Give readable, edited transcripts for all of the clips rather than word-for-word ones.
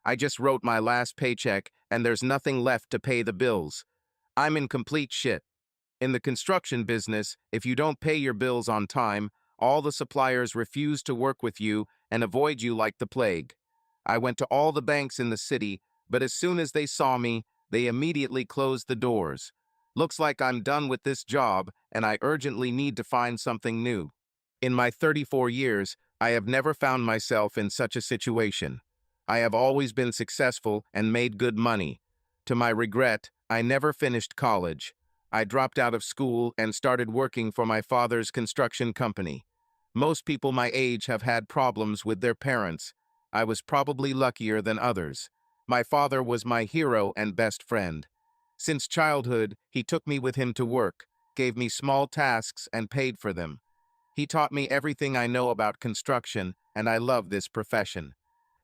I just wrote my last paycheck and there's nothing left to pay the bills. I'm in complete shit. In the construction business, if you don't pay your bills on time, all the suppliers refuse to work with you and avoid you like the plague. I went to all the banks in the city, but as soon as they saw me, they immediately closed the doors. Looks like I'm done with this job and I urgently need to find something new. In my 34 years, I have never found myself in such a situation. I have always been successful and made good money. To my regret, I never finished college. I dropped out of school and started working for my father's construction company. Most people my age have had problems with their parents. I was probably luckier than others. My father was my hero and best friend. Since childhood, he took me with him to work, gave me small tasks and paid for them. He taught me everything I know about construction, and I love this profession.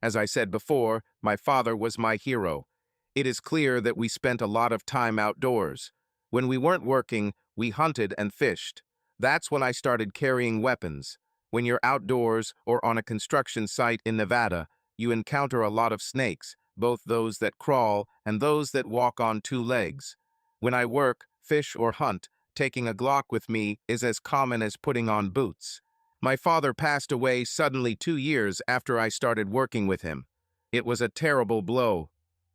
As I said before, my father was my hero. It is clear that we spent a lot of time outdoors. When we weren't working, we hunted and fished. That's when I started carrying weapons. When you're outdoors or on a construction site in Nevada, you encounter a lot of snakes, both those that crawl and those that walk on two legs. When I work, fish, or hunt, taking a Glock with me is as common as putting on boots. My father passed away suddenly 2 years after I started working with him. It was a terrible blow.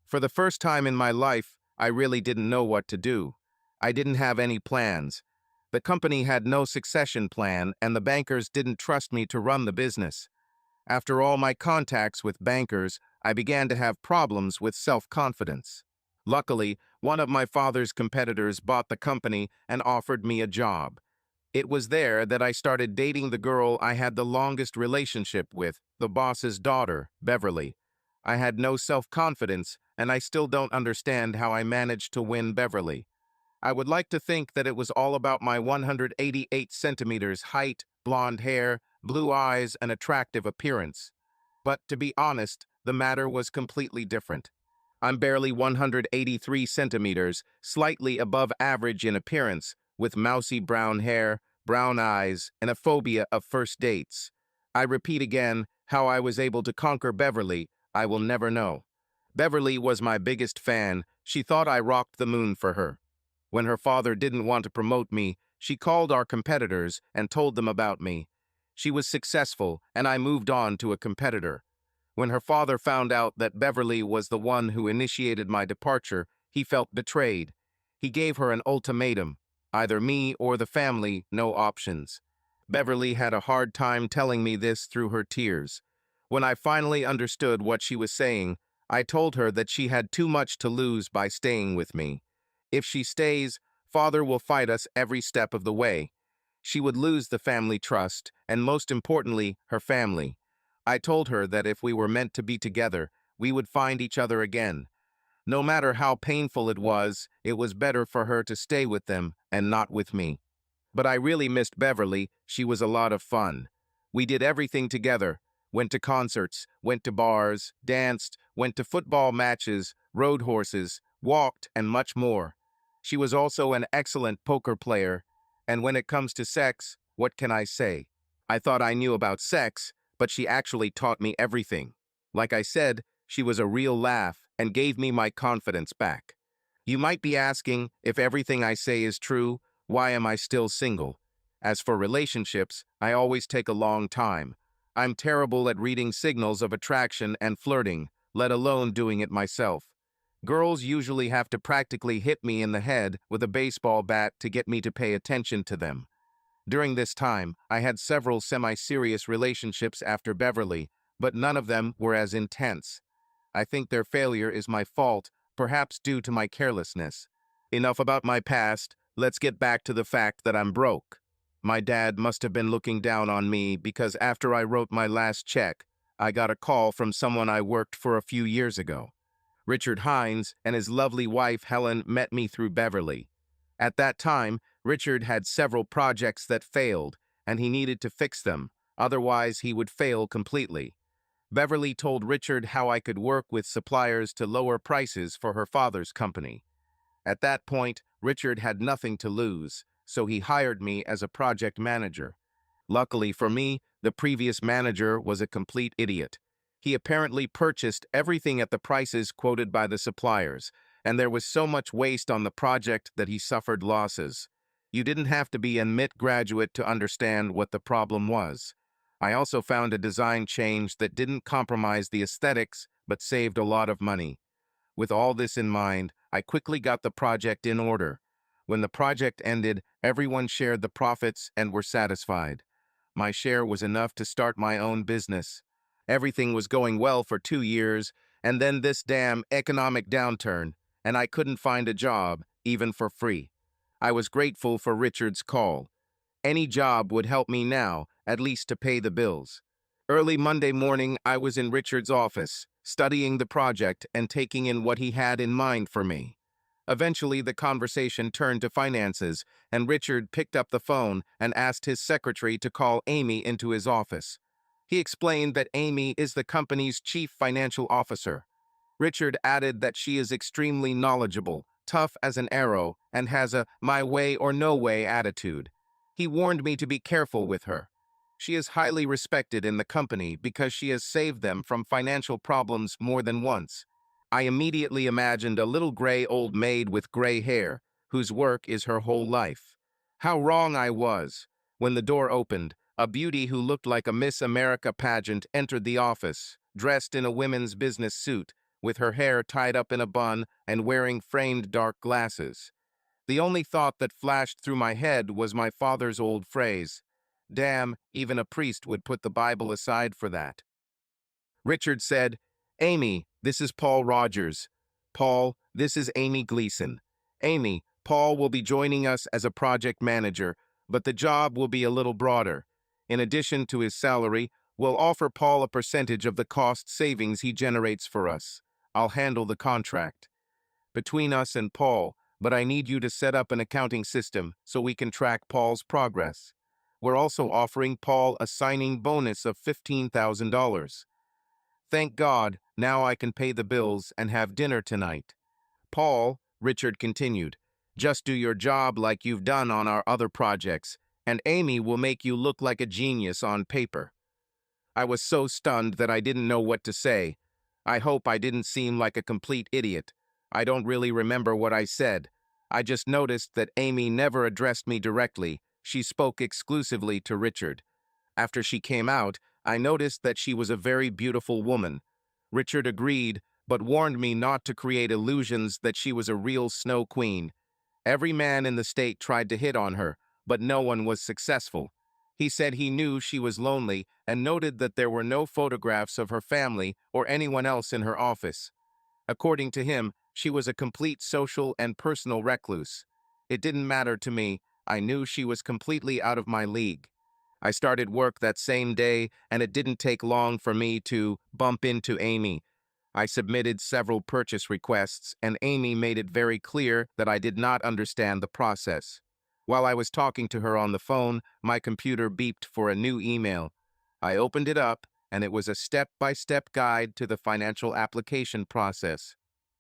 For the first time in my life, I really didn't know what to do. I didn't have any plans. The company had no succession plan, and the bankers didn't trust me to run the business. After all my contacts with bankers, I began to have problems with self-confidence. Luckily, one of my father's competitors bought the company and offered me a job. It was there that I started dating the girl I had the longest relationship with, the boss's daughter, Beverly. I had no self-confidence, and I still don't understand how I managed to win Beverly. I would like to think that it was all about my 188 centimeters height, blonde hair, blue eyes, and attractive appearance. But to be honest, the matter was completely different. I'm barely 183 centimeters, slightly above average in appearance, with mousy brown hair, brown eyes, and a phobia of first dates. I repeat again, how I was able to conquer Beverly, I will never know. Beverly was my biggest fan. She thought I rocked the moon for her. When her father didn't want to promote me, she called our competitors and told them about me. She was successful, and I moved on to a competitor. When her father found out that Beverly was the one who initiated my departure, he felt betrayed. He gave her an ultimatum: either me or the family, no options. Beverly had a hard time telling me this through her tears. When I finally understood what she was saying, I told her that she had too much to lose by staying with me. If she stays, father will fight us every step of the way. She would lose the family trust, and most importantly, her family. I told her that if we were meant to be together, we would find each other again. No matter how painful it was better for her to stay with them and not with me. But I really missed Beverly. She was a lot of fun. We did everything together. Went to concerts, went to bars, danced, went to football matches, rode horses, walked, and much more. She was also an excellent poker player. And when it comes to sex, what can I say? I thought I knew about sex, but she actually taught me everything. Like I said, she was a real laugh and gave me my confidence back. You might be asking, if everything I say is true, why am I still single? As for relationships, I always take a long time. I'm terrible at reading signals of attraction and flirting, let alone doing it myself. Girls usually have to practically hit me in the head with a baseball bat to get me to pay attention to them. During this time, I had several semi-serious relationships after Beverly, but none of them were as intense. I think their failure is my fault, perhaps due to my carelessness. Enough about my past, let's get back to the fact that I'm broke. My dad must have been looking down on me because after I wrote my last check, I got a call from someone I worked for a few years ago. Richard Hines and his lovely wife Helen met me through Beverly. At that time, Richard had several projects that failed, and he needed to fix them, otherwise he would fail completely. Beverly told Richard how I could work with suppliers to lower prices for her father's company. At that point, Richard had nothing to lose, so he hired me as a project manager. Luckily for me, the previous manager was a complete idiot. He apparently purchased everything at the prices quoted by the suppliers, and there was so much waste on the project that he suffered losses. You didn't have to be a MIT graduate to understand what the problem was. I also found a design change that didn't compromise the aesthetics but saved a lot of money. With all this in mind, I quickly got the project in order. When the project ended, everyone shared the profits and were satisfied. My share was enough to start my own business. Everything was going well for 2 years, and then this damn economic downturn, and I couldn't find a job, even for free. I was grateful for Richard's call. Any job would help me now, at least to pay the bills. Early Monday morning, I was in Richard's office, studying the project and taking in what he had in mind for me. Eventually, the conversation turned to finances, and Richard picked up the phone and asked his secretary to call Amy into his office. He explained that Amy is the company's chief financial officer. Richard added that she is extremely knowledgeable, tough as an arrow, and has a my way or no way attitude. He warned me to be careful with her. She is highly respected in the company because she has saved them from financial problems more than once. I immediately imagined a little gray old maid with gray hair, whose work is her whole life. How wrong I was. When the door opened, a beauty who looked like a Miss America pageant entered the office, dressed in a women's business suit, with her hair tied up in a bun and wearing framed dark glasses. The only thought that flashed through my head was my father's old phrase, "Damn, even a priest would put the Bible aside for that." Richard said, "Amy, this is Paul Rogers. Paul, this is Amy Gleason. Amy, Paul will be joining us as a project manager, but the job will be a little broader. In addition to his salary, we'll offer Paul a percentage of the cost savings he generates for us. I'll handle the contract. Between us and Paul, but I need you to set up an accounting system so we can track Paul's progress. We're also offering Paul a signing bonus of $15,000. Thank God, now I can pay the bills and have dinner tonight. Paul," Richard continued, "just do your job like you've done on our other projects, and Amy will make you look like a genius on paper." I was so stunned that I didn't know what to say. I hope I didn't seem like a complete idiot. I don't really remember what I said. I just noticed that Amy never addressed me directly. She spoke exclusively to Richard. After she came out, I noticed that she was a very beautiful woman. Richard agreed, but warned me not to create illusions that she was a real snow queen. Every man in the state tried to hit on her, but no one was successful. He said he knew she was lonely and noted that there were no photographs of her family or anyone else in her office. According to him, she was a complete social and personal recluse. It didn't matter to me. I knew she was completely out of my league. I started work that same day, and it didn't take long for me to bump into Amy. I submitted several purchase requests, and Amy made it very clear that I did not understand the process. While I was talking to her on the phone, my computer beeped for a new email. I opened it up, and it was a step-by-step guide to the financial application process.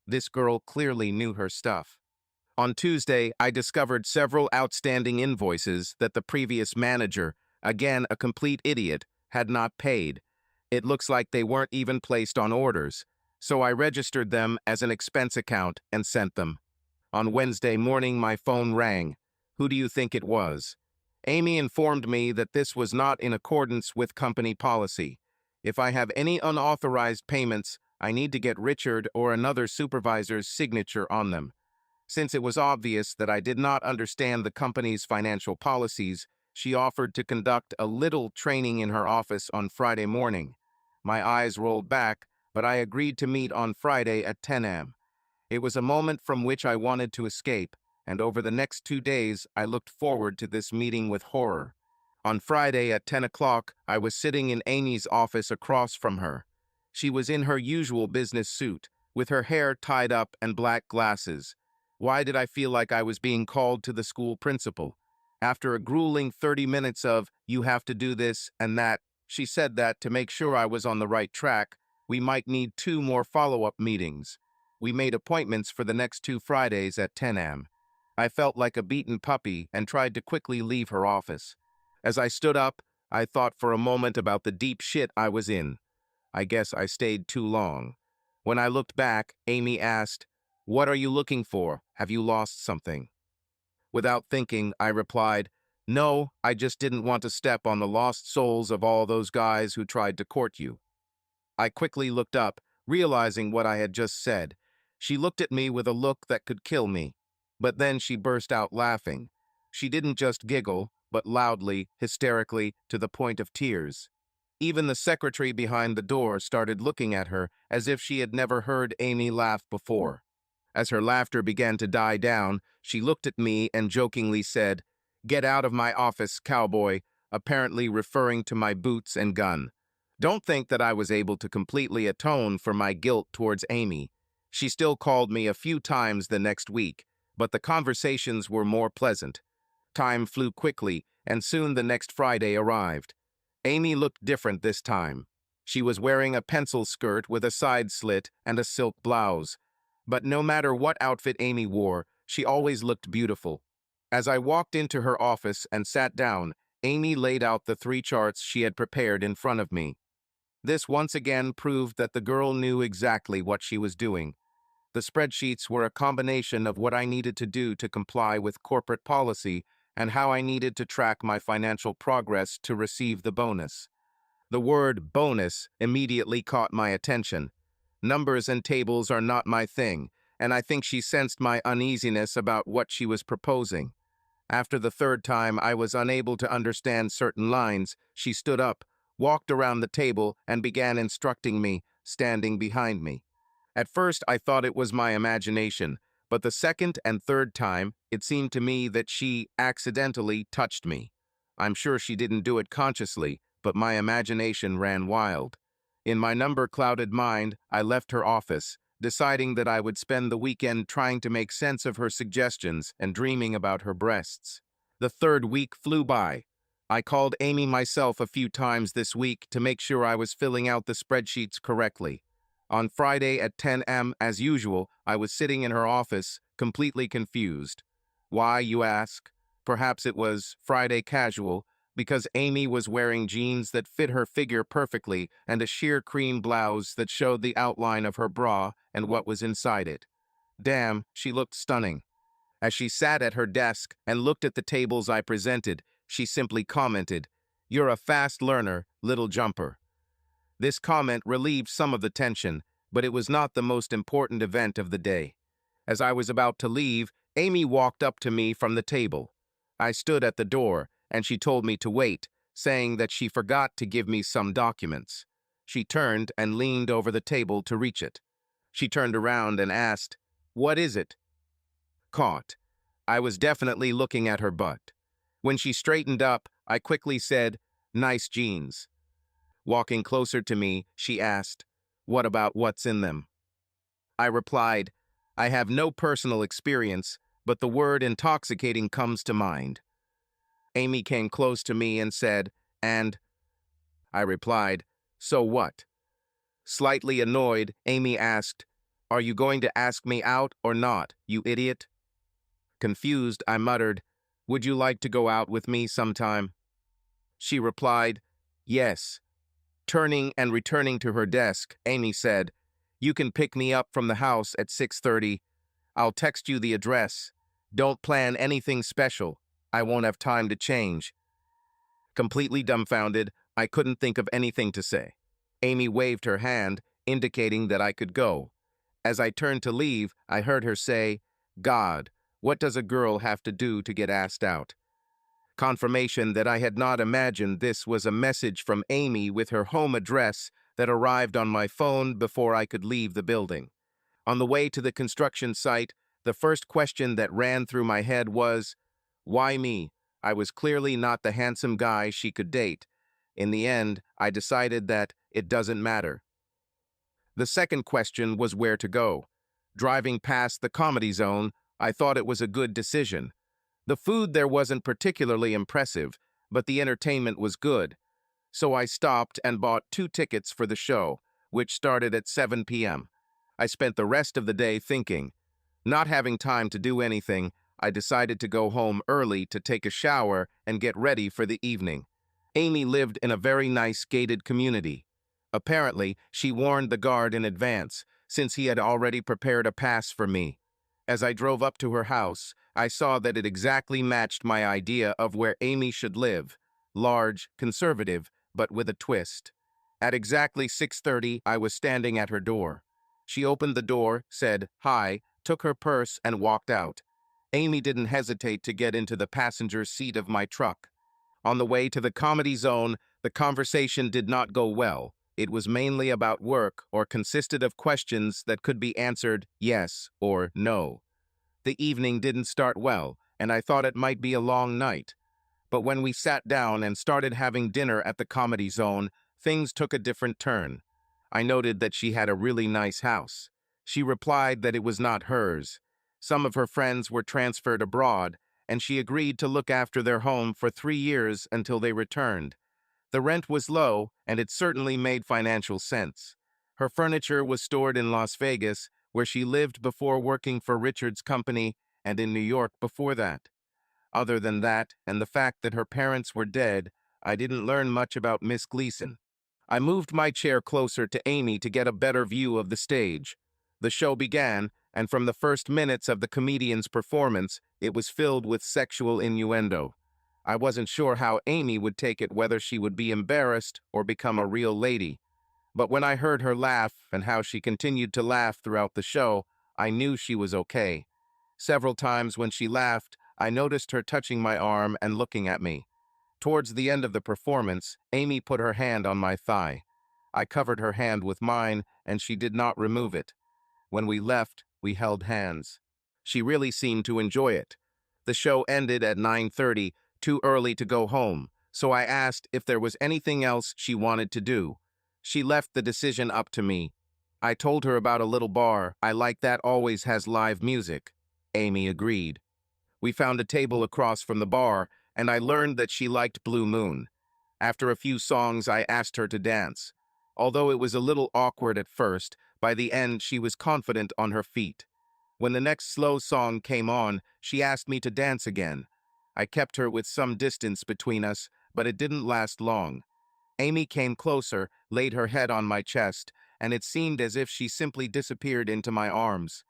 This girl clearly knew her stuff. On Tuesday, I discovered several outstanding invoices that the previous manager, again a complete idiot, had not paid. It looks like they weren't even placed on orders, so I registered them as an expense account and sent them. On Wednesday morning, my phone rang. Who do you think it was? Amy informed me that this was not in accordance with company policy. If I have any unauthorized payments, I need to get Richard or another supervisor's signature on them. Since it was obvious that I did not understand the company's financial policies, she offered to conduct a little training in her office on Friday morning. My eyes rolled back, but I agreed to meet on Friday at 10 a.m. It was a moment from which I wanted to escape, and over the next 2 days, I looked forward to this meeting with horror. On Friday at 10 o'clock, I was sitting in Amy's office across from her. She was in her usual business suit, with her hair tied up and black glasses. Why did I feel like I was being called to the school principal? After a grueling 30 minutes of, "You have to do this and that," she said that to make sure I was on the right track, we might need 2 more follow-up meetings. We made appointments for the next 2 Fridays at 10 a.m. I felt like a beaten puppy and tried to quickly leave her office. As I stood up, I thought for a moment about the deep shit I was in. I guess I stayed too long. When I looked back, Amy asked, "What are you looking for? Have you lost something?" Without thinking, I replied, "No, I just didn't want to step on the lost souls of all those guys who tried to court you." I quickly looked up, realizing what I had just said. She looked at me with a look that could kill me. But then she burst out laughing. She didn't just giggle, but loudly, hysterically, to the point of tears. Even the secretary behind the door started looking at her as if she had never heard Amy laugh before. As her laughter began to die down, she looked at me and jokingly said, "Get out of my office, cowboy," apparently referring to my boots and gun. Don't think that I was able to completely atone for my guilt towards Amy. She still called me a few times the next week, but the conversations were more pleasant. Time flew quickly, and soon the next Friday arrived. Amy looked different this time. She was wearing a pencil skirt with a side slit and a silk blouse. But no matter what outfit Amy wore, she always looked beautiful. As I walked into her office and sat down, Amy laid out the 3 charts she had prepared in front of me. This once again proved that the girl knew exactly what she was doing. The spreadsheets were a combination of what I needed to do to comply with corporate policy and how I needed to track my financial progress to receive the bonus. The word bonus immediately caught my attention. Numbers and tables are not my thing, and I think she sensed my uneasiness about what she was proposing. After the third time I was unable to understand certain lines, she stood up, walked around the table, and began instructing me, standing behind me. At first I thought it was my imagination, but the second and third time, it seemed to me that she accidentally touched me. I'm sure she didn't do it consciously, but my imagination ran wild. In my number-clouded mind, I left her office, deciding that I would spend the weekend trying to make sense of her suggestions and dreaming about her breasts. The third week flew by. I called Amy myself a few times this week to make sure I was filling out the spreadsheets correctly. On Friday at 10 a.m., as usual, I was sitting in her office, completely confused. Why, you ask? Perhaps it was Friday casual, because Amy was wearing jeans that fit her figure perfectly and a sheer cream blouse that showed the outline of her bra and what was inside it. Damn, she looked stunning. As she sat at her desk and looked at the tables I presented, she simply commented, "You're a fast learner, little jumper." This comment relieved some of the tension, but it was not the most important event of the day. As I was about to leave, Amy walked up to me from the table. I stood at the door, and she told me to wait, saying that she forgot to give me some documents. She turned and leaned over the table to reach it. She turned around and asked, "What is it?" Caught. I was definitely looking at her butt. When she straightened up, I quickly said, "Nice jeans." Walking closer to me, she asked, "What about what's in them?" I replied, "I have no personal experience, but the word intoxicating comes to mind." Amy came close to me and said, "And?" I replied, "So what?" Slightly annoyed, Amy asked, "Are you going to ask me out or not, you idiot?" Confused, I muttered, "Would you like to go out with me sometime?" She replied, "Yes." Turning and returning to her desk, Amy said, "You can pick me up from the house at 6:30. I'll text you the address. Don't plan anything special. I won't have time to change." Completely dumbfounded, I couldn't think of anything to say. Amy waved her hand, indicating that I could go. As I turned to leave, I heard her say, "God, what does a girl have to do to get asked out?" Confirmation that I had not imagined this was a message from Amy with her home address that arrived on my phone before I could leave the building. On the way to the construction site, the first question that ran through my head was, why me? I was clearly not the handsome guy she could date. In the end, I decided that it doesn't matter. The second question was where to go. Driving past the Comedy Zone, I thought it was a good decision. The food there wasn't particularly impressive, but the entertainment was good. So I stopped and bought 2 tickets for the show, which started at 7 p.m. I spent the rest of the day thinking. Not having time to do anything, I decided to go home early to take a shower and get ready for the evening. Amy lived in a very nice gated community. Apparently, she warned the guard in advance, since he had already prepared a pass for me. As I drove up to her house, I saw that it exactly matched my idea of where Amy should live. Large, conservative, but with a twist. At exactly 6:30, I was standing at her door. She opened the door, said, "Hi," took her purse, and walked out. Amy didn't hesitate to get into the passenger seat of my truck. On the way to the comedy zone, the conversation did not go well. It was mainly about work or consisted of questions that could be answered yes or no. The evening didn't start well, and I thought it might be a long night. But when we sat down and started having dinner at the comedy zone, things took a different turn. I noted that she had a really nice house. She replied that it was not hers. Some of her friends were transferred abroad, and she agreed to look after their home for 3 years until they returned. The rent was low, and it certainly made financial sense. Her furniture was stored in Las Vegas, where she lived before working for Richard's company, and in New York before that. Other than that, and the fact that her parents were dead, I didn't learn much about Miss Gleason. I moved my chair closer to Amy to get a better view of the stage. The show began, and from the first minutes of the comedian's performance, it was filled with sexual innuendo. I wasn't sure how Amy would take it, whether she would be embarrassed or become a real lady. But when I heard her laugh and how she continued to laugh throughout the show, I knew she was okay. Several times when she laughed, I noticed her touching my arm and looking at me. Towards the end of the performance, Amy put her hand on my thigh. I covered her hand with mine, and she did not remove it. When we left, we held hands. She really seemed to enjoy it. The show ended at 9:30, too early to go home, so I asked if there was anything else she wanted to do. She left the decision up to me. I told her about a little bar I like that always has live music. Amy agreed. We found a table across from the bar, and I learned that she liked Blue Moon. After a few songs, I asked her to dance. Although it was a little awkward at first, by the end she was confident on her feet. When the next slow song came on, she asked me to dance again. I kept her with some distance between us, but it didn't last long. Amy came closer, laid her head on my chest, and it seemed as if she simply disappeared into my arms.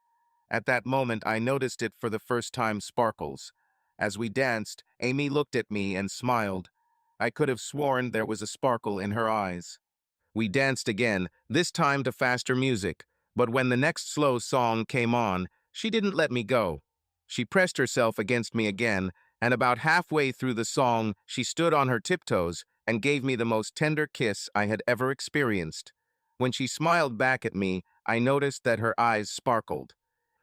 At that moment, I noticed it for the first time sparkles. As we danced, Amy looked at me and smiled. I could have sworn there was a sparkle in her eyes. We danced again, this time to faster music, but when the next slow song came on, she didn't let me go. She pressed herself against me again, and about halfway through the song, she stood on her tiptoes and gave me the most tender kiss I had ever experienced. When she smiled back at me, I noticed that her eyes sparkled.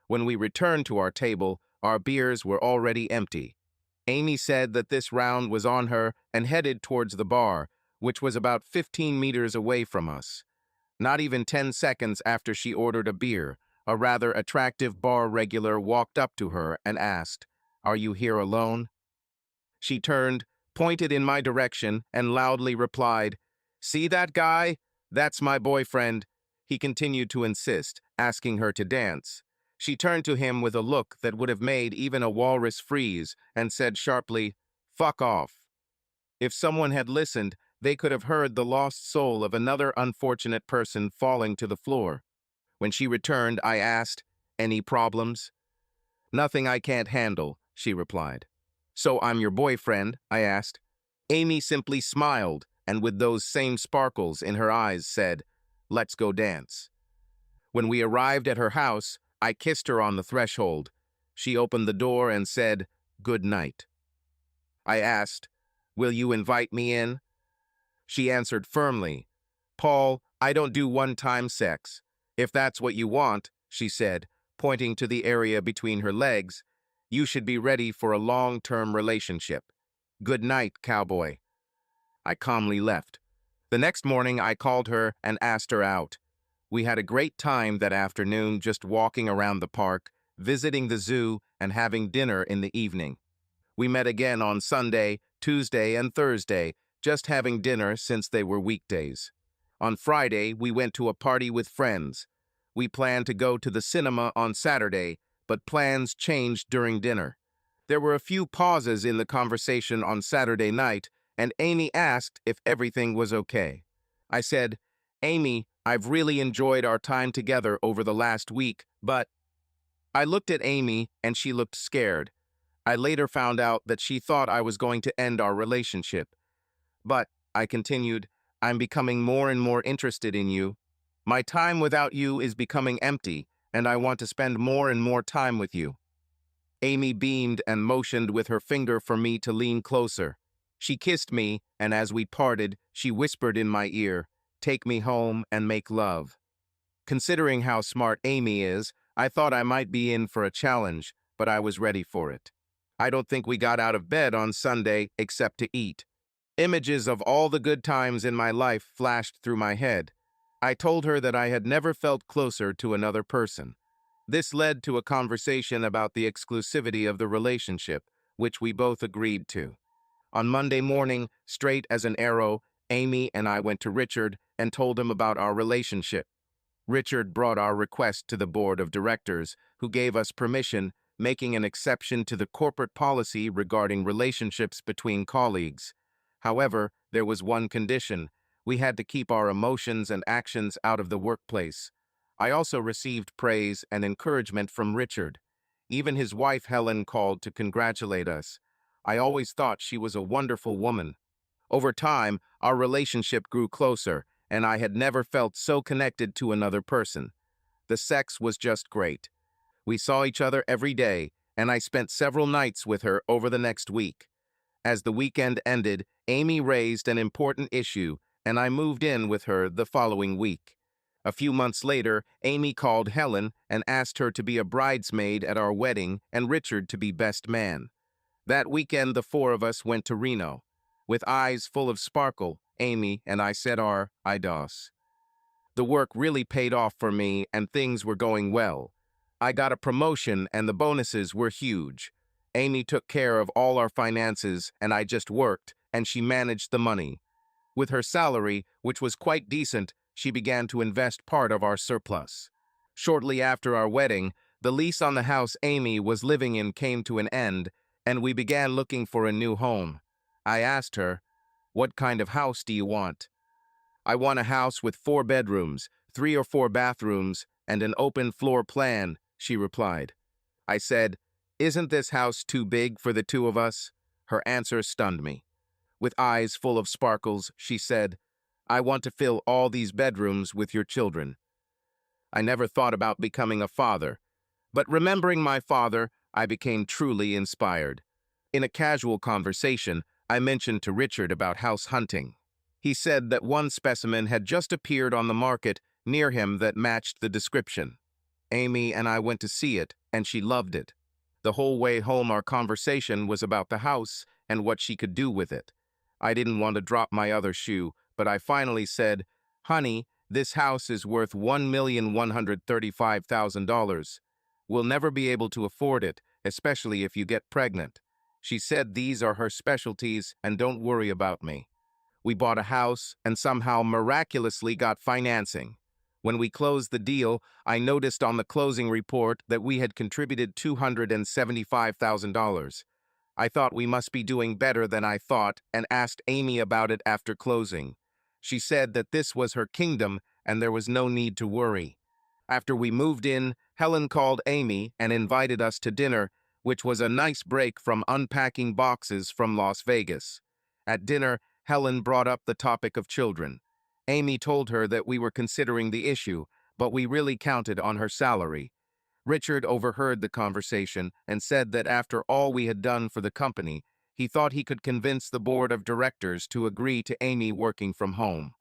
When we returned to our table, our beers were already empty. Amy said that this round was on her and headed towards the bar, which was about 15 meters away from us. Not even 10 seconds after she ordered a beer, a rather attractive bar regular walked up to her and asked, "Are you here alone?" She turned, pointed in my direction, and loudly replied, "See that guy? That's my boyfriend." He continued to insist, asking her to dance. She turned to him with a look that would have made even a walrus freeze and said sharply, "Fuck off." If someone had listened, they could have heard the lost soul of another unfortunate person falling to the floor. When she returned, I asked, "Any problems?" "Nothing I can't handle," she replied. "So I'm your boyfriend?" I asked. Amy simply smiled, and with those same sparkles in her eyes said, "Let's go dance." When we arrived at her house, I kissed her on the threshold. She opened the door and said, "Good night." I asked, "Will you invite me in?" She answered firmly, "Paul, I don't do one-time sex. If that's what you want," she said, pointing to the area between her legs, "you should be ready for a long-term relationship. Good night, cowboy." I calmly left. The next morning, I called her and asked her out. We had a great time that afternoon, just walking around the park, visiting the zoo, and having dinner in the evening. We met again on Sunday, Tuesday, and Thursday, just having dinner since they were weekdays. On Friday, we went to a party with friends. We planned to go to the cinema on Saturday, but plans changed during dinner. There were a few pauses in the conversation on Saturday night, and Amy asked if everything was okay. I said, Amy, I've really enjoyed our time together over the last week, but I looked at Amy and she looked scared. I later found out that she thought I was going to end our relationship. But, I continued, I'm becoming more and more interested in you. My time without you is becoming empty, and I want to spend more and more time with you. Amy beamed and motioned with her finger for me to lean closer. She kissed me, and as we parted, she whispered in my ear, "Take me home and make love." Considering how smart Amy is, I thought I might be in for a challenge, but I was ready for it. I don't think we got out of bed on Sunday except to eat. Images of all the good times in my life flashed through my head. I told her that I had never felt closer to another person. This led to a conversation about the exclusivity of the relationship, which we both agreed to. On Monday morning, straight as an arrow, Amy and I went to Richard and told him about our relationship. Richard brought our request to the board of directors, who gave us permission, making an exception to the corporate policy regarding relationships between colleagues. However, there was one condition: we had to keep our emotions and actions out of the workplace. I also received praise and encouragement from Richard. Even his wife Helen called to congratulate us. I always thought she was a wonderful woman. Over time, our relationship grew closer, and I had never felt so connected to another person. The sex was just great. We saw each other every day, and I spent several nights with her over the next week. As the weekend ended, Amy raised an important issue, and I moved in with her the following week. A few months later, Amy called Helen and asked her to be a bridesmaid at our wedding and Richard to be best man. That weekend, the four of us went to Reno. With eyes full of sparkle, Amy and I said our IDOS. The work really paid off for me and things were going well. I got a promotion and the bonuses were huge. Amy took care of all our finances and I just worked and she managed the money. With her salary, which was quite decent, she began to invest part of our surplus. Shortly after our wedding, the lease on the house Amy was living in came to an end and we began looking for a new home. I asked her, "What kind of house do you want?" "I want a house with 4 bedrooms, 3 or 4 bathrooms, and an open floor plan," she replied. I said, "Isn't this house too big for the two of us?" Her answer stunned me. With eyes full of sparkles, she said, "I want to fill all these bedrooms with your children." I never thought about becoming a father, but remembering my father, I became truly inspired. In a casual conversation, I mentioned to Richard about house hunting. He said that one specimen had just appeared on the market near him that matched the description. Amy and I went to see it, and she loved it. The whole way home, our conversation was about the house and what she could do with it. I didn't want to drop my other shoe, but I finally said, "Honey, this house is worth $1,135,000. We'll never be able to afford it, especially if you get pregnant." She said these are her specialties and don't worry about me. We bought a house and somehow miraculously got financing. When we closed the deal, I noticed on the closing report that we had contributed $275,000. I thought we must be doing better than I thought and asked Amy about it after closing. She said that this was her kingdom and there was no need to worry. After we moved in, Helen called Amy and invited us to dinner, which was a nice break from unpacking boxes from Las Vegas. At dinner, Helen brought up the topic of children. Amy told her that we were considering the issue, but we really counted on her salary. Richard overheard the conversation and said that after all we had done for the company, he thought he could convince the board of directors to agree to Amy working from home.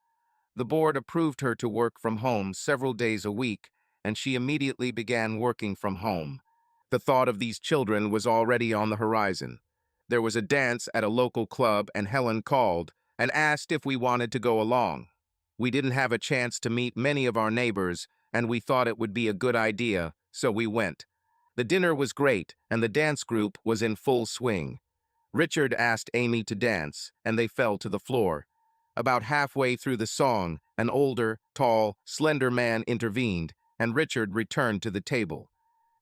The board approved her to work from home several days a week, and she immediately began working from home. The thought of these children was already on the horizon. There was a dance at a local club and Helen called and asked if we wanted to go along. We didn't have a chance to meet many of our neighbors, and we thought it would be a good idea, so we went. The dinner was great, and the dance group was in full swing. Richard asked Amy to dance, and they fell to the floor. About halfway through the song, an older, tall, slender man intervened, and Richard returned to the table.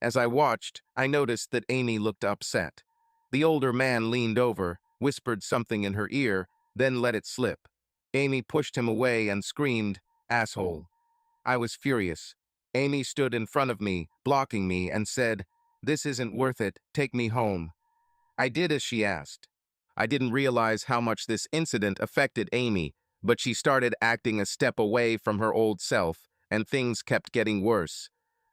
As I watched, I noticed that Amy looked upset. The older man leaned over, whispered something in her ear, then let it slip. Amy pushed him away and screamed, asshole. I was furious. Amy stood in front of me, blocking me, and said, "This isn't worth it, take me home." I did as she asked. I didn't realize how much this incident affected Amy, but she started acting a step away from her old self, and things kept getting worse.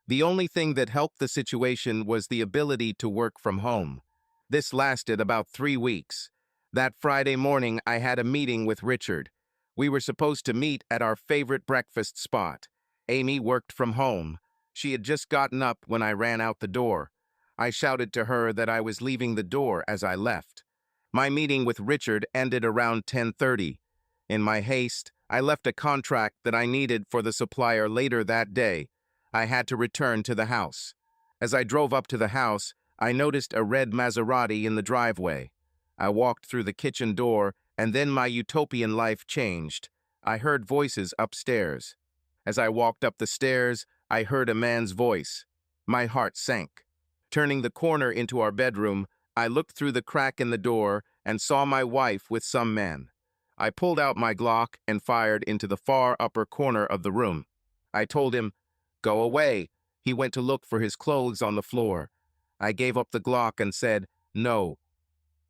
The only thing that helped the situation was the ability to work from home. This lasted about 3 weeks. That Friday morning, I had a meeting with Richard. We were supposed to meet at our favorite breakfast spot. Amy worked from home. She had just gotten up when I ran out the door. I shouted to her that I was leaving the door as I left. My meeting with Richard ended around 10:30. In my haste, I left a contract that I needed for the supplier later that day. I had to return to the house. As I drove up to the house, I noticed a red Maserati in the driveway. I walked through the kitchen door, and then my utopian life changed. I heard voices upstairs. As I walked up the stairs, I heard a man's voice. My heart sank. Turning the corner into our bedroom, I looked through the crack in the door and saw my wife with some man. I pulled out my Glock and fired into the far upper corner of the room. I told him, "Go away." He went to look for his clothes on the floor. I gave up the Glock and said, "No."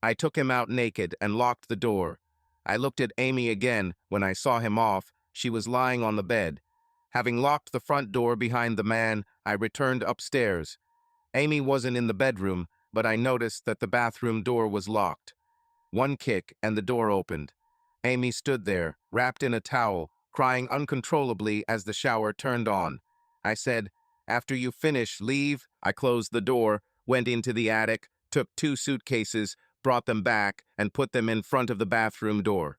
I took him out naked and locked the door. I looked at Amy again. When I saw him off, she was lying on the bed. Having locked the front door behind the man, I returned upstairs. Amy wasn't in the bedroom, but I noticed that the bathroom door was locked. One kick and the door opened. Amy stood there, wrapped in a towel, crying uncontrollably as the shower turned on. I said, "After you finish, leave." I closed the door, went into the attic, took 2 suitcases, brought them back, and put them in front of the bathroom door.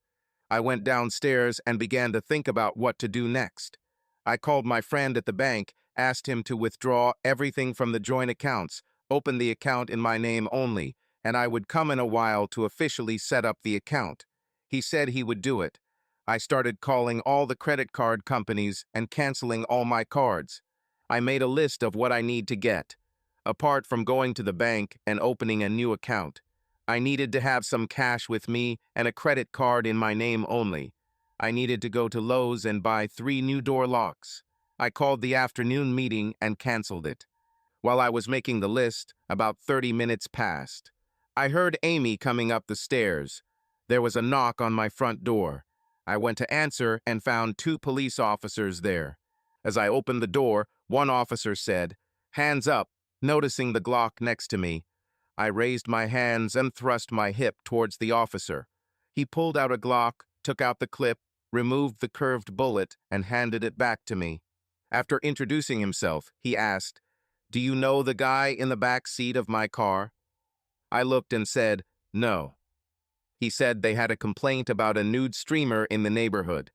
I went downstairs and began to think about what to do next. I called my friend at the bank, asked him to withdraw everything from the joint accounts, open the account in my name only, and I would come in a while to officially set up the account. He said he would do it. I started calling all the credit card companies and canceling all my cards. I made a list of what I need to get. Apart from going to the bank and opening a new account, I needed to have some cash with me and a credit card in my name only. I needed to go to Lowe's and buy 3 new door locks. I called the afternoon meeting and canceled it. While I was making the list, about 30 minutes passed. I heard Amy coming up the stairs. There was a knock on my front door. I went to answer and found 2 police officers there. As I opened the door, one officer said, "Hands up," noticing the Glock next to me. I raised my hands and thrust my hip towards the officer. He pulled out a Glock, took out the clip, removed the curved bullet, and handed it back to me. After introducing himself, he asked, "Do you know the guy in the back seat of my car?" I looked and said, "No." He said they had a complaint about a nude streamer in the neighborhood.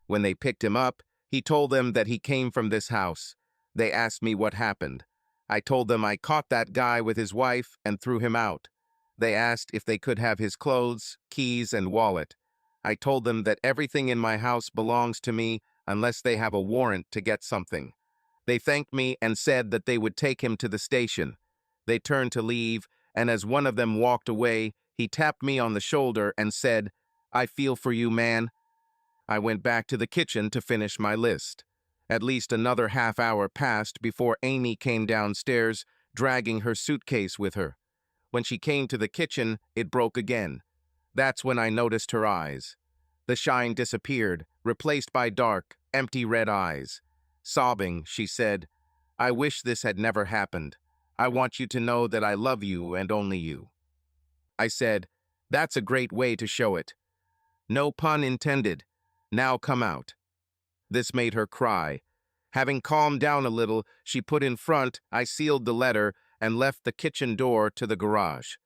When they picked him up, he told them that he came from this house. They asked me what happened. I told them I caught that guy with his wife and threw him out. They asked if they could have his clothes, keys, and wallet. I told them that everything in my house belongs to me unless they have a warrant to get something. They thanked me and said that they would take him to the station. They turned to leave, and as one of them walked away, he tapped me on the shoulder and said, "I feel for you, man." I went back to the kitchen to finish my list. At least another half hour passed before Amy came downstairs, dragging her suitcase with her. When she came to the kitchen, it broke again. That's when I noticed her eyes. The shine disappeared, replaced by dark, empty red eyes. Sobbing, she said, "I wish this had never happened. I want you to know that I love you and only you." I said, "That's a great way to show it. No pun intended. Now come out." This made her cry. Having calmed down a little, she put in front, I sealed the letter, and left the kitchen door to the garage.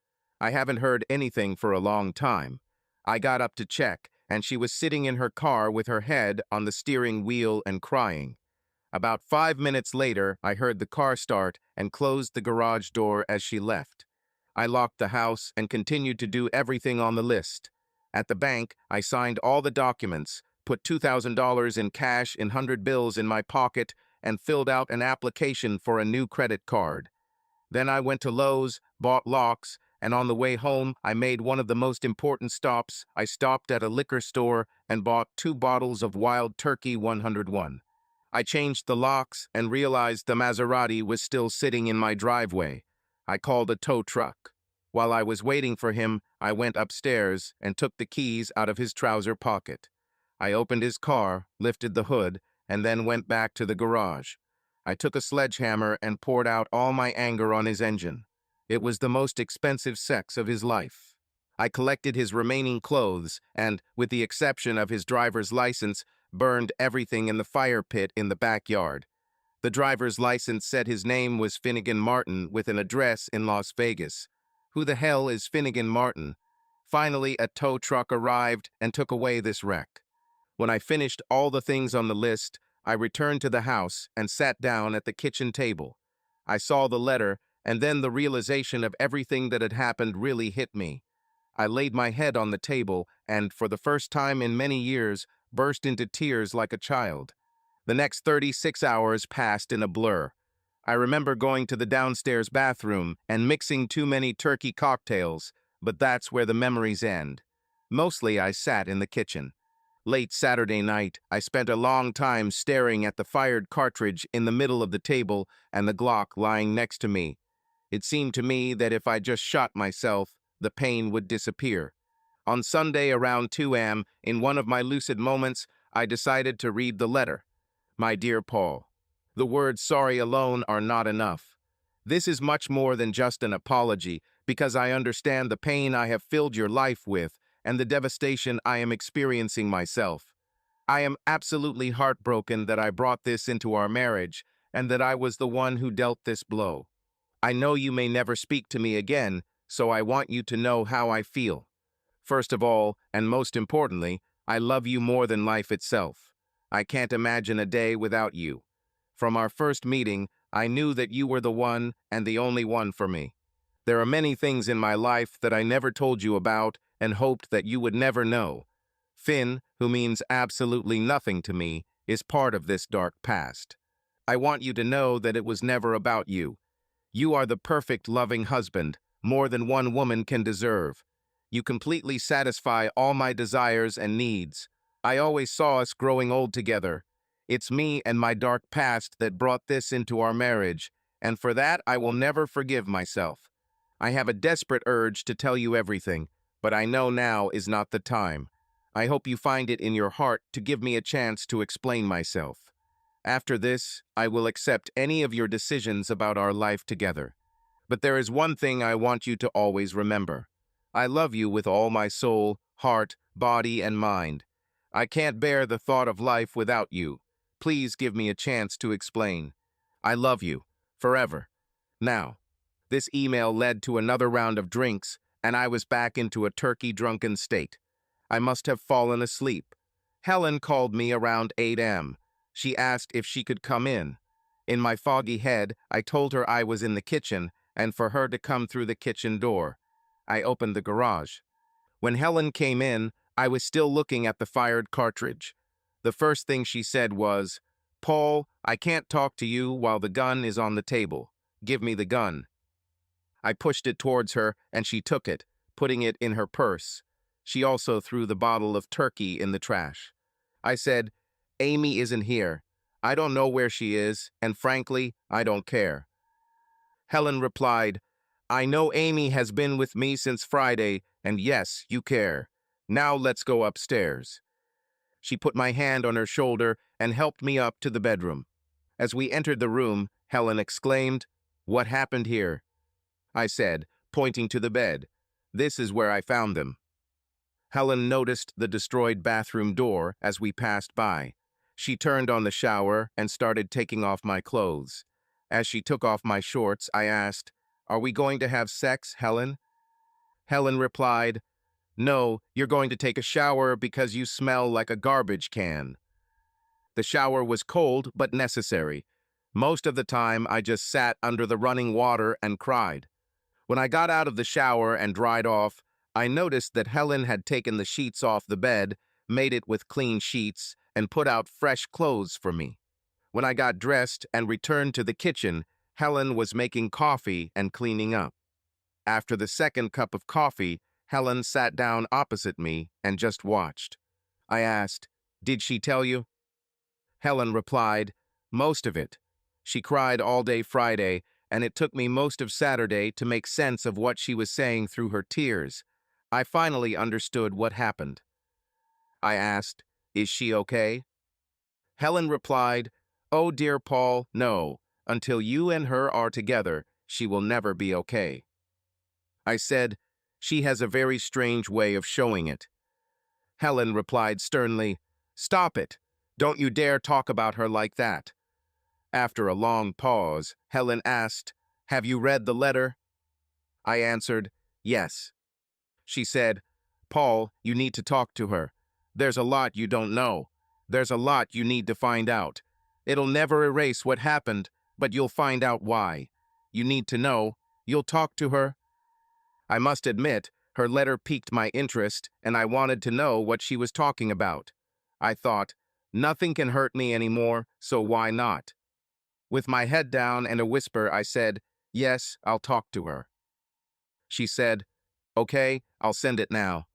I haven't heard anything for a long time. I got up to check, and she was sitting in her car with her head on the steering wheel and crying. About 5 minutes later, I heard the car start and closed the garage door as she left. I locked the house and continued to do everything on the list. At the bank, I signed all the documents, put $2,000 in cash in 100 bills in my pocket, and filled out an application for a new credit card. Then I went to Lowe's, bought locks, and on the way home, I made one of the most important stops. I stopped at a liquor store and bought 2 bottles of Wild Turkey 101. I changed the locks and realized the Maserati was still sitting in my driveway. I called a tow truck. While I was waiting for him, I went upstairs and took the keys out of his trouser pocket. I opened his car, lifted the hood, and then went back to the garage. I took a sledgehammer and poured out all my anger on his engine. It was the most expensive sex of his life. I collected his remaining clothes and, with the exception of his driver's license, burned everything in the fire pit in the backyard. The driver's license said his name was Finnegan Martin with an address in Las Vegas. Who the hell is Finnegan Martin? Finally, a tow truck arrived and took away this wreck. When I finished all the things on the list, I returned to the house and sat down at the kitchen table. I saw the letter, and then the realization of everything that had happened really hit me. I laid my head on the table and, for the first time in many years, burst into tears like a child. The next 36 hours passed in a blur. I remember going to the downstairs bathroom and mixing too many turkey cocktails, but that's where the memories end. Mostly I sat in the kitchen. Late Saturday night, I spent a long time staring at the fired cartridge in the middle of the table and the Glock lying next to me. It seemed to me that if I just shot myself, the pain would disappear. On Sunday around 2 a.m., in one of my lucid moments, I decided to read the letter. My dear Paul, the words sorry alone are not enough. This is much more than just an apology, because I understand the pain I have filled your life with and the devastation I am experiencing myself. I am absolutely heartbroken that I brought this into our marriage and that I was the one who dealt this blow. I know you may never speak to me again, so I want you to know how I feel. First of all, and most importantly, I love you more than life itself. I can't imagine a day without you. From our first meeting, I knew that you were the one and the only one for me. There are many things in my life that I never told you about and hoped that you would never know. Finn, who means absolutely nothing to me, is part of this dark past. I want you to know that it was never about you. You are the perfect, loving husband, more than one woman can deserve. You completely satisfy all my desires and needs. I always saw us growing old together. It's me and my dark past that brought this into our marriage, and for that I will never forgive myself. I have a desperate urge to tell you everything, but I know now is not the time. I hope you find it in your heart to give me a chance to explain myself. After this, I will accept any of your decisions about our life together. But there is one thing I want you to always remember. I love you with all my soul, heart, body, and mind. I can't bear the thought of life without you. Please give me a chance to explain. I love you, forever. Now, this email led to another round of drinks, and I was back into a turkey-drunken state. I must have fallen asleep. Helen called me around 8 a.m. She asked if she could come in. In my foggy head, I told her I was in the kitchen and for her to come through the kitchen door. I opened the garage. When Helen came in, I was still looking at the fired cartridge. The first thing she said was, "Paul, I can't talk to you while the gun is on the table. Give me the gun." I pushed it towards her, and she took it, putting it in her purse. She also threw the bottle of turkey in the trash. I said, "Amy isn't here. I don't know where she is, and frankly, I don't care." Helen replied, "I know Amy has been with me since Friday, and yes, you care. Now let's go upstairs." She put my hand on her shoulder and helped me up to the bedroom. As we entered the room, Helen exclaimed, "What happened here?" I said, pointing to the bed. "This is where I found them." Helen noticed the destroyed bathroom door as we passed by. She turned on the shower and started taking off my clothes. As she took off my shorts, I asked, "Are we going to have sex, Helen?" Helen replied, "No, you're going to take a shower because you smell like a garbage can." The shower was cold but necessary. Most of the time, I just sat under the running water and cried. When I got out of the shower and dried off, I noticed that Helen had taken the sheets off the bed, made it with clean sheets, and put out fresh clothes for me. When I got dressed and returned to the kitchen, Helen was making coffee and cleaning up. After the second cup of coffee, Helen sat down opposite me and just watched. I asked, "Did she tell you?" Helen replied, "Most of it. She cried all day Friday, and it took me most of Saturday to make sense of what she was saying through her tears. I finally understood what happened." I asked, "Is she okay?" Helen replied, "Oh, dear Paul, no. Until you and her are together, she will never be okay." I said, "She has a very strange way of showing it." Helen replied sternly, "Stop it. Don't you dare talk about her like that." After a long pause, Helen asked, "Have you read the letter?" I answered, "Yes." She said, "Paul, you need to talk to her. There's a lot you don't know. There's a lot you need to find out. It'll never erase what happened, but you'll find out why. You need to know. You'll talk to her." I must admit, her letter piqued my interest, and I wanted to know what she was talking about. I thought, nothing can hurt me anymore, so why not? With my head down and a whisper, I said, "Yes, I'll talk to her." She said, "Okay, I'll send it now."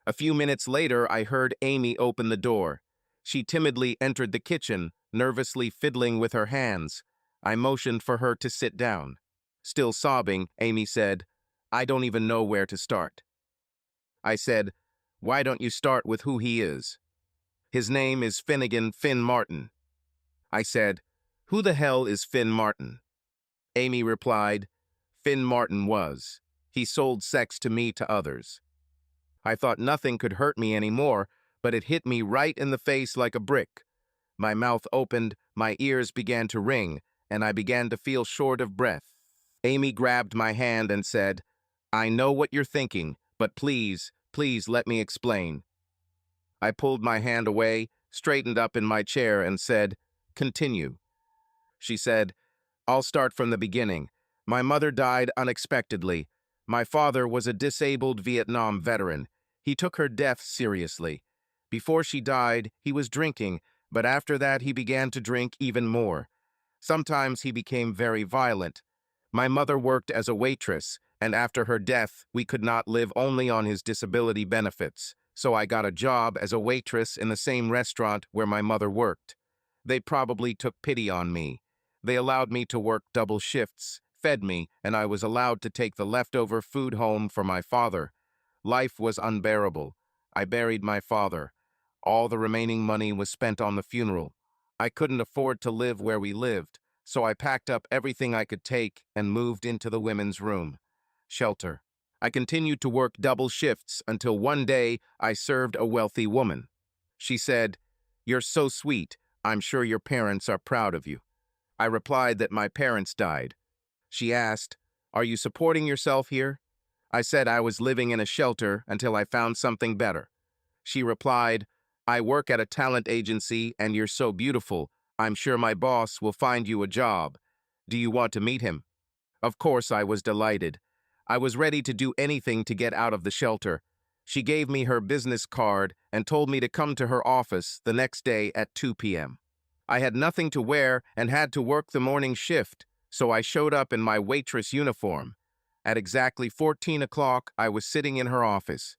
A few minutes later, I heard Amy open the door. She timidly entered the kitchen, nervously fiddling with her hands. I motioned for her to sit down. Still sobbing, Amy said, "I don't even know where to start." I said, "Why don't you start with who he is?" "His name is Finnegan Finn Martin." I said, "Who the hell is Finn Martin?" Amy replied, "Finn Martin was. He sold sex to me to others." I thought nothing could hurt me anymore, but it hit me right in the face like a brick. My mouth opened, my ears began to ring, and I began to feel short of breath. Amy grabbed my hand and said, "I know what you're thinking, but please, please let me explain." I pulled my hand away, straightened up in my chair, and said, "Continue." She said, "I'll start from the beginning. My mother died unexpectedly. My father was a disabled Vietnam veteran. He took her death seriously. Before she died, he was drinking, but after that he began to drink even more. Sometimes he became very violent. My mother worked as a waitress, and after her death, we could not live only on his disability benefits, so I got a job as a waitress in the same restaurant where my mother worked. They probably took pity on me. They allowed me to work double shifts, fed me, and I was allowed to take the leftover food home for my father. Life was unbearable. I buried my father. All the remaining money was spent on the funeral. I couldn't afford to live where we lived, so I packed up everything I could take and moved into the women's room. Shelter. I continued to work double shifts until one day I served a wealthy woman. She said, "You're so sweet. I'm sure your parents are proud of you." I replied that my parents died. She asked, "Are you supporting yourself here?" I said I was living in a shelter until I found something better. She replied, "I work at a talent agency and you're so beautiful. I'm sure my boss will find you a job. Do you want to meet him?" Of course, I was delighted. I was ready to do anything to get out of the shelter. She gave me her business card and told me to come to her office the next day at 2 p.m. I had nothing to wear and had to work the morning shift, so I showed up in my waitress uniform. At exactly 14 o'clock, I was sitting in her office.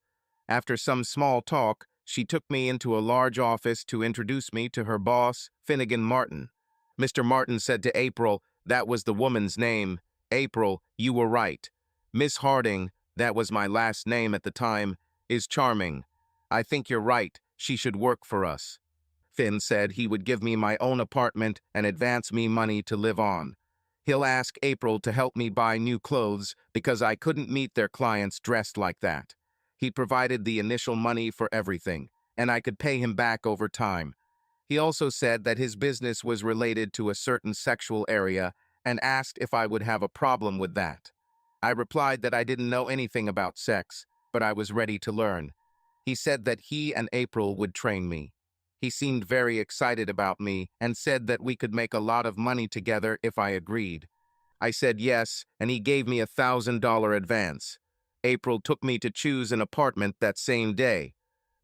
After some small talk, she took me into a large office to introduce me to her boss, Finnegan Martin. Mr. Martin said to April, that was the woman's name, "April, you were right. Miss Harding, that was my last name at the time, is charming. I think you're right. She should work for us." Finn said he would give me my own apartment and advance me money to live on. He'll ask April to help me buy new clothes because I couldn't meet their clients dressed like that. He provided the initial money for everything, and I could pay him back over time. He also said that his business was related to a certain sexual area and asked if I would have a problem with that. I replied that I didn't know anything about sex, but I was ready to learn. He said that he and April would train me. He seemed very excited about me and said that we could make a lot of money together if I agreed. I said yes, and he gave me $1,000 advance. April took me to choose an apartment that same day.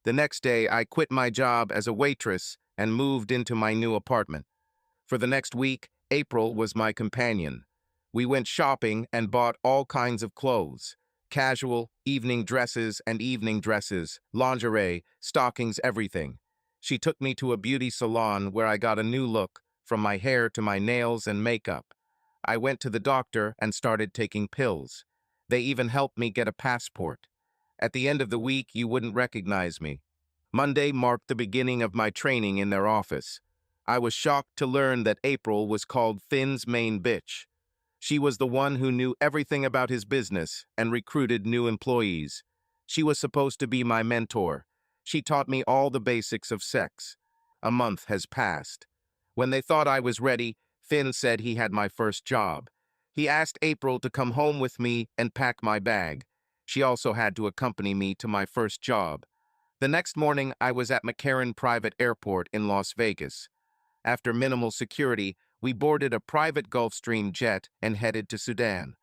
The next day, I quit my job as a waitress and moved into my new apartment. For the next week, April was my companion. We went shopping and bought all kinds of clothes. Casual, evening dresses and evening dresses, lingerie, stockings, everything. She took me to a beauty salon where I got a new look, from my hair to my nails and makeup. I went to the doctor and started taking pills. They even helped me get a passport. At the end of the week, you wouldn't recognize me. Monday marked the beginning of my training in their office. I was shocked to learn that April was called Finn's main bitch. She was the one who knew everything about his business and recruited new employees. She was supposed to be my mentor. She taught me all the basics of sex. A month has passed. When they thought I was ready, Finn said he had my first job. He asked April to come home with me and pack my bag. She also had to accompany me to my first job. The next morning, I was at McCarran Private Airport in Las Vegas. After minimal security, we boarded a private Gulfstream jet and headed to Sudan.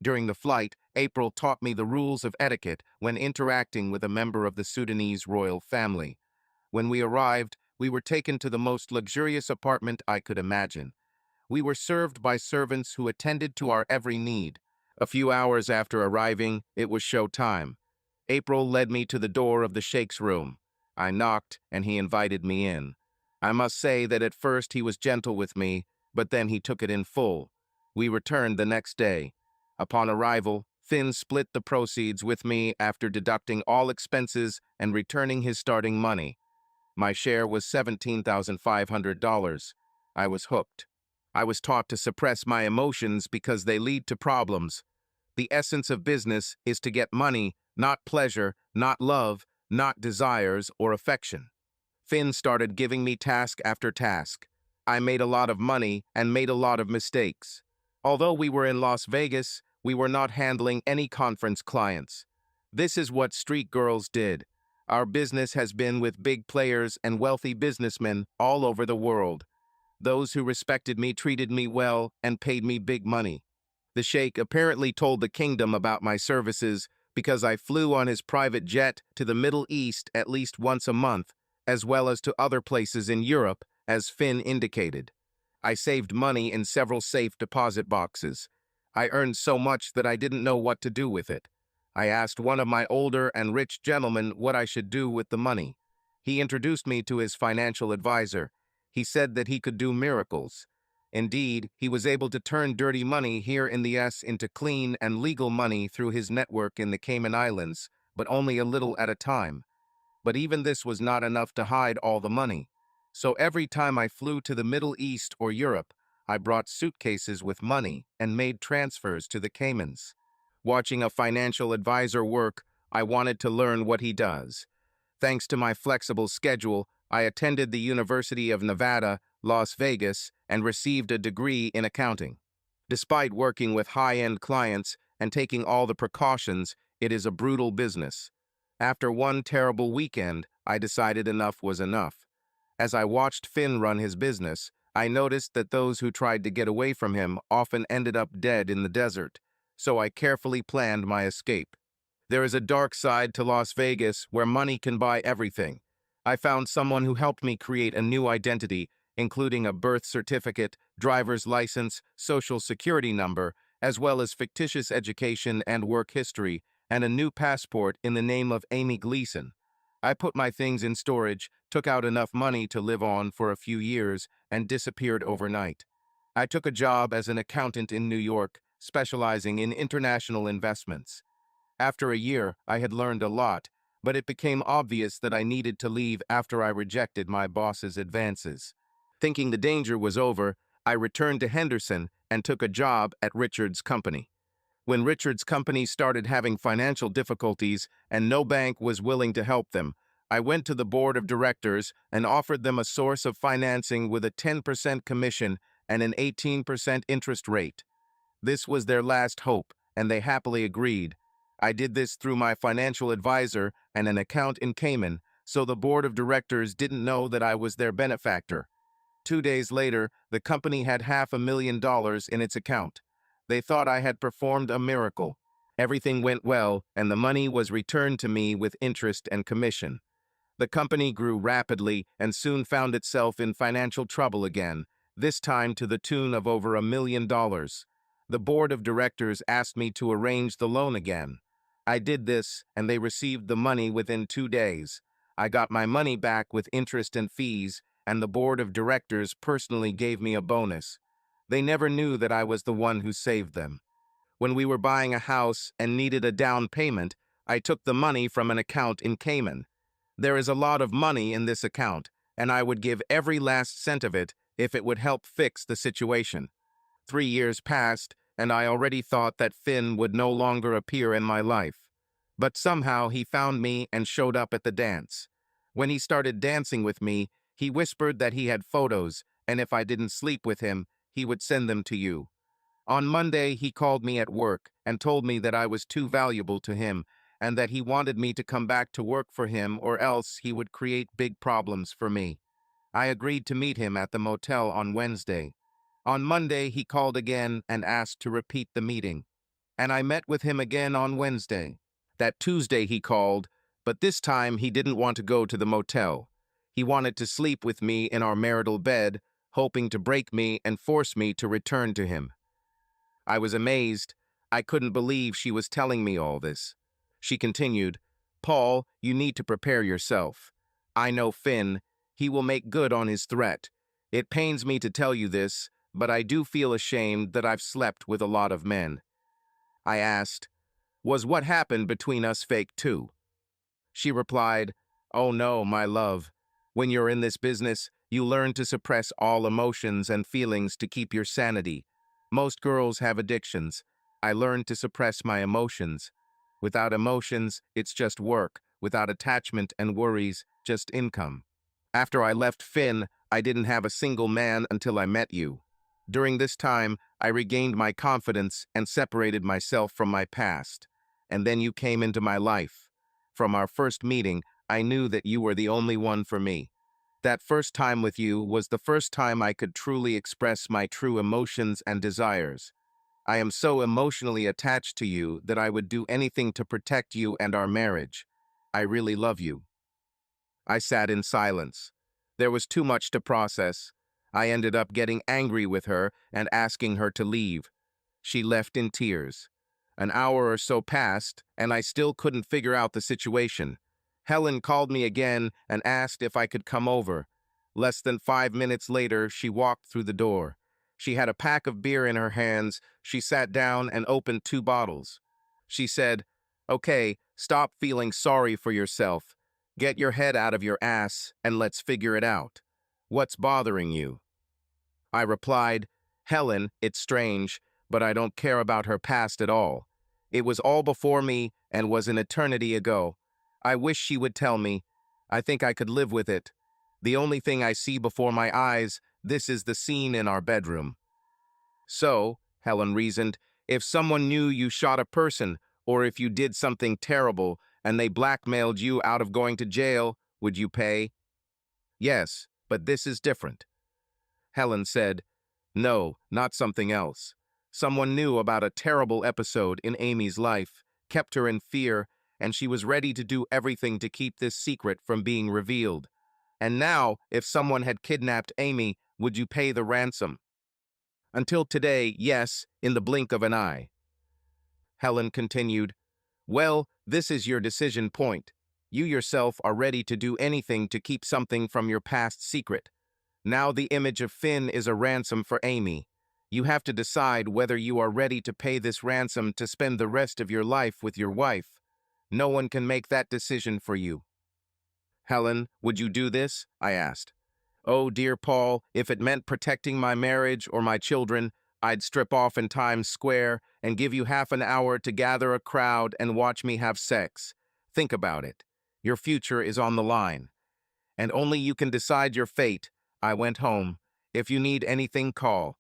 During the flight, April taught me the rules of etiquette when interacting with a member of the Sudanese royal family. When we arrived, we were taken to the most luxurious apartment I could imagine. We were served by servants who attended to our every need. A few hours after arriving, it was show time. April led me to the door of the Sheikh's room. I knocked, and he invited me in. I must say that at first he was gentle with me, but then he took it in full. We returned the next day. Upon arrival, Finn split the proceeds with me after deducting all expenses and returning his starting money. My share was $17,500. I was hooked. I was taught to suppress my emotions because they lead to problems. The essence of business is to get money, not pleasure, not love, not desires or affection. Finn started giving me task after task. I made a lot of money and made a lot of mistakes. Although we were in Las Vegas, we were not handling any conference clients. This is what street girls did. Our business has been with big players and wealthy businessmen all over the world. Those who respected me treated me well and paid me big money. The sheikh apparently told the kingdom about my services because I flew on his private jet to the Middle East at least once a month, as well as to other places in Europe, as Finn indicated. I saved money in several safe deposit boxes. I earned so much that I didn't know what to do with it. I asked one of my older and rich gentlemen what I should do with the money. He introduced me to his financial advisor. He said that he could do miracles. Indeed, he was able to turn dirty money here in the US into clean and legal money through his network in the Cayman Islands, but only a little at a time. But even this was not enough to hide all the money. So every time I flew to the Middle East or Europe, I brought suitcases with money and made transfers to the Caymans. Watching a financial advisor work, I wanted to learn what he does. Thanks to my flexible schedule, I attended the University of Nevada, Las Vegas, and received a degree in accounting. Despite working with high-end clients and taking all the precautions, it is a brutal business. After one terrible weekend, I decided enough was enough. As I watched Finn run his business, I noticed that those who tried to get away from him often ended up dead in the desert, so I carefully planned my escape. There is a dark side to Las Vegas where money can buy everything. I found someone who helped me create a new identity, including a birth certificate, driver's license, social security number, as well as fictitious education and work history, and a new passport in the name of Amy Gleason. I put my things in storage, took out enough money to live on for a few years, and disappeared overnight. I took a job as an accountant in New York, specializing in international investments. After a year, I had learned a lot, but it became obvious that I needed to leave after I rejected my boss's advances. Thinking the danger was over, I returned to Henderson and took a job at Richard's company. When Richard's company started having financial difficulties and no bank was willing to help them, I went to the board of directors and offered them a source of financing with a 10% commission and an 18% interest rate. This was their last hope, and they happily agreed. I did this through my financial advisor and an account in Cayman, so the board of directors didn't know that I was their benefactor. 2 days later, the company had $500,000 in its account. They thought I had performed a miracle. Everything went well, and the money was returned to me with interest and commission. The company grew rapidly and soon found itself in financial trouble again, this time to the tune of over $1 million. The board of directors asked me to arrange the loan again. I did this, and they received the money within 2 days. I got my money back with interest and fees, and the board of directors personally gave me a bonus. They never knew that I was the one who saved them. When we were buying a house and needed a down payment, I took the money from an account in Cayman. There is a lot of money in this account, and I would give every last cent of it if it would help fix the situation. 3 years passed, and I already thought that Finn would no longer appear in my life. But somehow he found me and showed up at the dance. When he started dancing with me, he whispered that he had photos, and if I didn't sleep with him, he would send them to you. On Monday, he called me at work and told me that I was too valuable to him and that he wanted me to come back to work for him or else he would create big problems for me. I agreed to meet him at the motel on Wednesday. On Monday, he called again and asked to repeat the meeting, and I met with him again on Wednesday. That Tuesday he called, but this time he didn't want to go to the motel. He wanted to sleep with me in our marital bed, hoping to break me and force me to return to him. I was amazed. I couldn't believe she was telling me all this. She continued, "Paul, you need to prepare yourself. I know Finn. He will make good on his threat. It pains me to tell you this, but I do feel ashamed that I've slept with a lot of men." I asked, "Was what happened between us fake too?" She replied, "Oh no, my love. When you're in this business, you learn to suppress all emotions and feelings to keep your sanity. Most girls have addictions. I learned to suppress my emotions. Without emotions, it's just work. Without attachment and worries, just income. After I left Finn, I didn't have a single man until I met you. During this time, I regained my confidence and separated myself from my past. And then you came into my life. From our first meeting, I knew that you were the only one for me. That first time with you was the first time I could truly express my true emotions and desires. I am so emotionally attached to you that I would do anything to protect you and our marriage. I really love you." I sat in silence. There was too much to process. I ended up getting angry with her and asking her to leave. She left in tears. An hour or so passed, and I still couldn't figure out the situation. Helen called me again and asked if I could come over. Less than 5 minutes later, she walked through the door. She had a pack of beer in her hands. She sat down and opened 2 bottles. She said, "Okay, stop feeling sorry for yourself. Get your head out of your ass and let's figure it out. What's bothering you?" I replied, "Helen, it's strange, but I don't care about her past at all. It was all before me and was an eternity ago. I wish she would tell me. I think I could live with it. The only thing I see before my eyes, this is the scene in our bedroom." "So," Helen reasoned, "if someone knew you shot a person, or if you did something terrible, and they blackmailed you out of going to jail, would you pay?" "Yes, but this is different." Helen said, "No, not something else. Someone knew about a terrible episode in Amy's life, kept her in fear, and she was ready to do everything to keep this secret from being revealed. And now, if someone had kidnapped Amy, would you pay the ransom?" "Until today, yes, in the blink of an eye." Helen continued, "Well, this is your decision point. You yourself are ready to do anything to keep something from your past secret. Now the image of Finn is a ransom for Amy. You have to decide whether you are ready to pay this ransom to spend the rest of your life with your wife. No one can make that decision for you." "Helen, would you do this?" I asked. "Oh, dear Paul, if it meant protecting my marriage or my children, I'd strip off in Times Square and give you half an hour to gather a crowd and watch me have sex. Think about it. Your future is on the line. And only you can decide your fate." I went home. "If you need anything, call."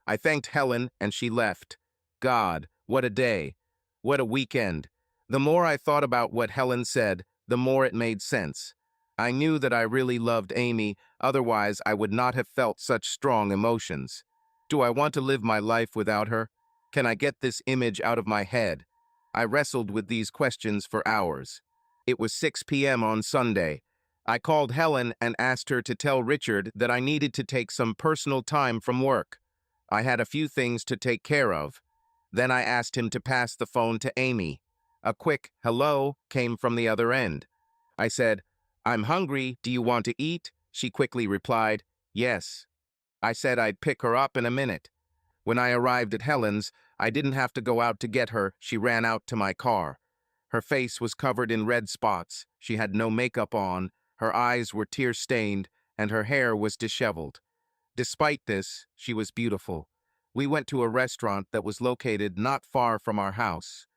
I thanked Helen and she left. God, what a day. What a weekend. The more I thought about what Helen said, the more it made sense. I knew that I really loved Amy, otherwise I would not have felt such strong emotions. Do I want to live my life without her? Can I get this image out of my head? I wrestled with these questions for hours. It was 6 p.m. on Sunday. I called Helen and asked her to tell Richard that I needed to take some personal time from work. I had a few things to take care of. Then I asked him to pass the phone to Amy. A quick hello came from the other end. I said, "I'm hungry. Do you want to eat?" She quickly replied, "Yes." I said I'd pick her up in a minute. When I arrived at Helen's, I didn't have to go out to get her. She ran out to my car. Her face was covered in red spots. She had no makeup on. Her eyes were tear-stained, and her hair was disheveled. Despite this, she was beautiful. We went to a restaurant that was located not far from our house.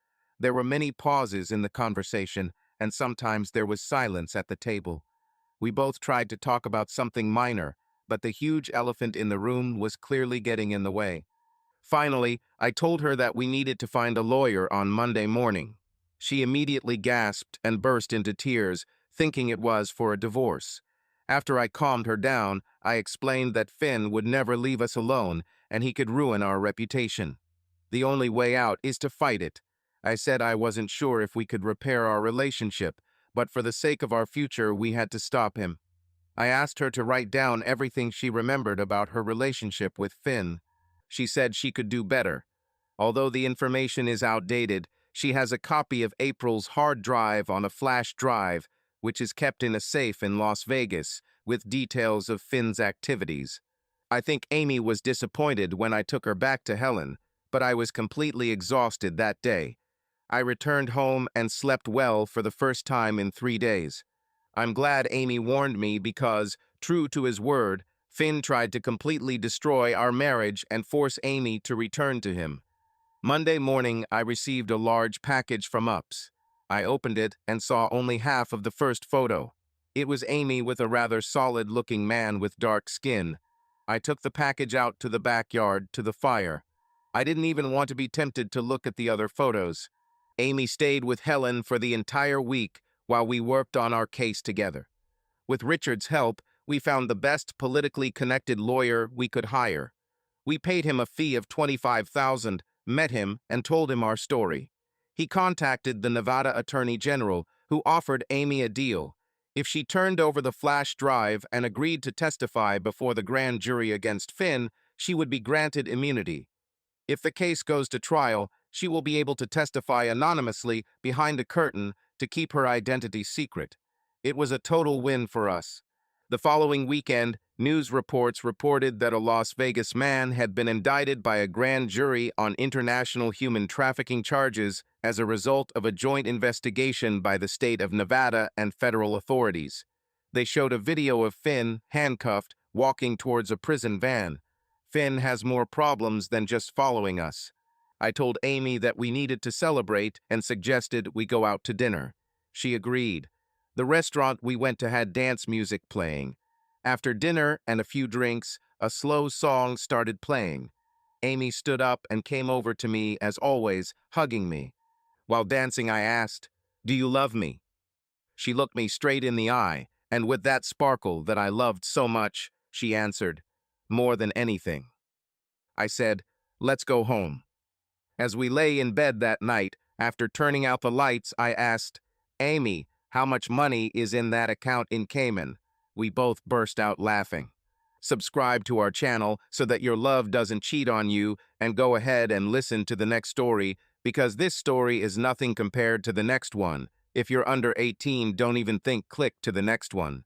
There were many pauses in the conversation, and sometimes there was silence at the table. We both tried to talk about something minor, but the huge elephant in the room was clearly getting in the way. Finally, I told her that we needed to find a lawyer on Monday morning. She immediately gasped and burst into tears, thinking it was for a divorce. After I calmed her down, I explained that Finn would never leave us alone, and he could ruin our reputation. The only way out is to fight it. I said I wasn't sure if we could repair our relationship, but for the sake of our future, we had to stop him. I asked her to write down everything she remembered about her relationship with Finn. She said she could do better. Although the information is outdated, she has a copy of April's hard drive on a flash drive, which is kept in a safe in Las Vegas, with details of Finn's activities. I think Amy was disappointed when I took her back to Helen, but I was completely exhausted that day. I returned home and slept well for the first time in 3 days. I'm glad Amy warned me because, true to his word, Finn tried to completely destroy our marriage and force Amy to return to him. Monday morning, I received a large package from UPS. I opened it and saw only half of the first photo. It was Amy with a rather solid-looking man with dark skin. I took the package out to the backyard to the fire. I didn't even want to be tempted to look at the other photos. Amy stayed with Helen for the entire week while we worked on our case together. With Richard's help, we found the best politically connected lawyer we could hire. We paid him a fee of $25,000, met him, and told him our story. He contacted the Nevada Attorney General, who offered Amy a deal. If she turned over the flash drive and agreed to testify before the grand jury against Finn, she would be granted immunity. If the case goes to trial, she will be able to testify anonymously behind a curtain to keep her identity secret. It was a total win for us. The following weekend, news reports reported that a Las Vegas man had been indicted by a grand jury on international human trafficking charges as a result of a joint investigation by the state of Nevada and federal authorities. They showed a video of Finn, handcuffed, walking towards a prison van. Finn has more problems than just following us. I told Amy that we needed to celebrate and suggested we go out to dinner. She agreed. The restaurant we went to had dance music playing. After dinner and a few drinks, a slow song started playing. Amy stood up and came over to me, as always, hugging me. While dancing, I asked, "Do you love me?" She looked me straight in the eye, and with that sparkle that I loved so much, she answered, "More than anything." I said, "Let's go home." As we lay in bed that night, after turning out the lights, I asked, "Amy, how much money is in that account in Cayman?" We both burst out laughing. Subscribe to our channel so that your love doesn't cheat on you, and go ahead and listen to the next story, because this story is nothing compared to the next one. If you're under 18, don't even think click to the next one.